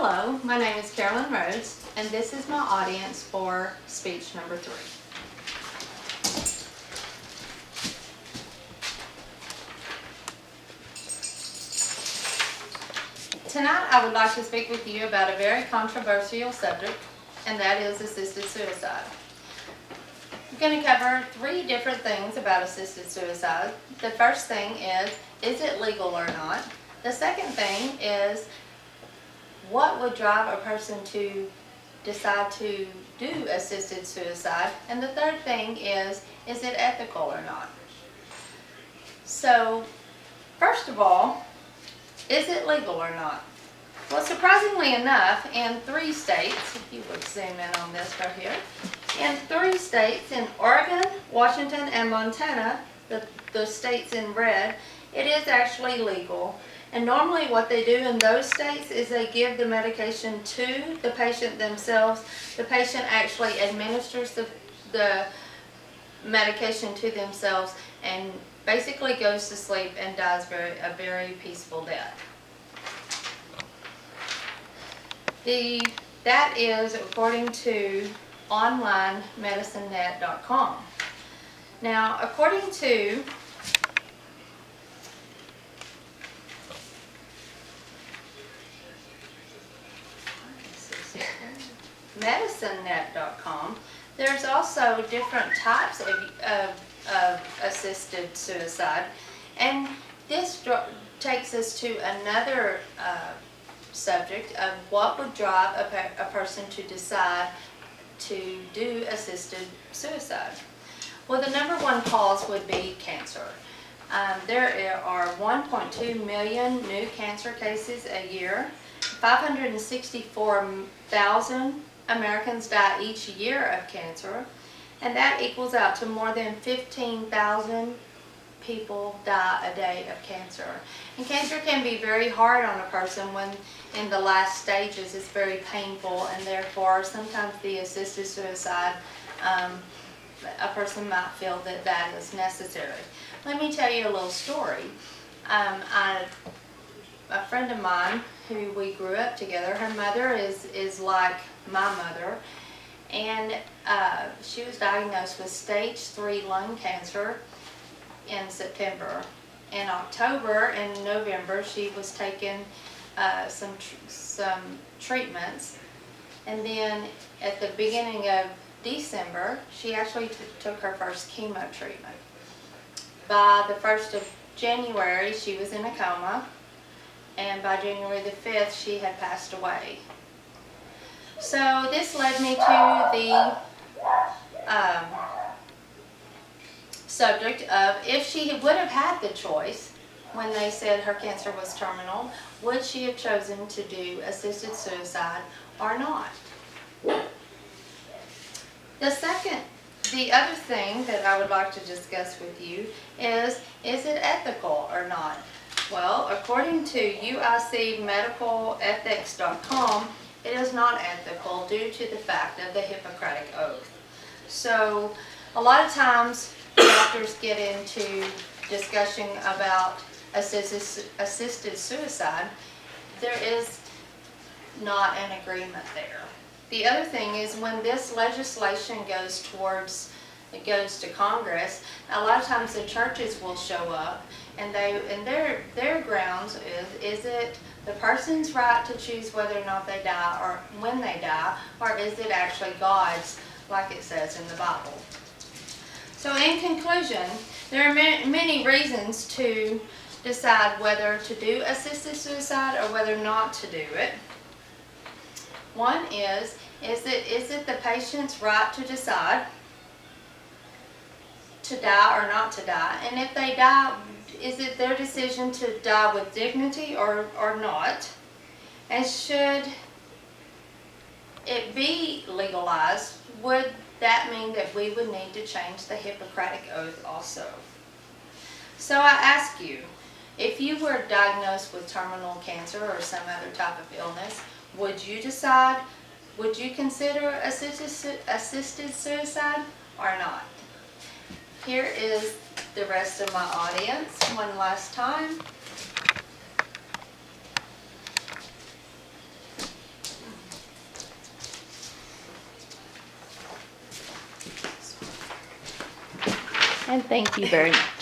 Hello, my name is Carolyn Rhodes, and this is my audience for speech number 3. Tonight I would like to speak with you about a very controversial subject, and that is assisted suicide. I'm going to cover 3 different things about assisted suicide. The first thing is it legal or not? The second thing is, what would drive a person to decide to do assisted suicide? And the third thing is it ethical or not? So, first of all, is it legal or not? Well, surprisingly enough, in 3 states, if you would zoom in on this right here, in 3 states, in Oregon, Washington, and Montana, the states in red, it is actually legal. And normally what they do in those states is they give the medication to the patient themselves. The patient actually administers the medication to themselves and basically goes to sleep and dies a very peaceful death. That is according to onlinemedicinenet.com. Now, according to medicinenet.com, there's also different types of assisted suicide, and this takes us to another subject of what would drive a person to decide to do assisted suicide. Well, the number one cause would be cancer. There are 1.2 million new cancer cases a year. 564,000 Americans die each year of cancer, and that equals out to more than 15,000 people die a day of cancer. And cancer can be very hard on a person when in the last stages. It's very painful, and therefore sometimes the assisted suicide, a person might feel that is necessary. Let me tell you a little story. A friend of mine who we grew up together, her mother is like my mother, and she was diagnosed with stage 3 lung cancer in September. In October and November, she was taking some treatments, and then at the beginning of December, she actually took her first chemo treatment. By the 1st of January, she was in a coma, and by January the 5th, she had passed away. So this led me to the subject of, if she would have had the choice when they said her cancer was terminal, would she have chosen to do assisted suicide or not? The other thing that I would like to discuss with you is it ethical or not? Well, according to UICmedicalethics.com, it is not ethical due to the fact of the Hippocratic Oath. So, a lot of times doctors get into discussion about assisted suicide. There is not an agreement there. The other thing is, when this legislation goes to Congress, a lot of times the churches will show up, and their grounds is it the person's right to choose whether or not they die or when they die, or is it actually God's, like it says in the Bible? So in conclusion, there are many reasons to decide whether to do assisted suicide or whether not to do it. One is it the patient's right to decide to die or not to die? And if they die, is it their decision to die with dignity or not? And should it be legalized, would that mean that we would need to change the Hippocratic Oath also? So I ask you, if you were diagnosed with terminal cancer or some other type of illness, would you consider assisted suicide or not? Here is the rest of my audience one last time. And thank you very much.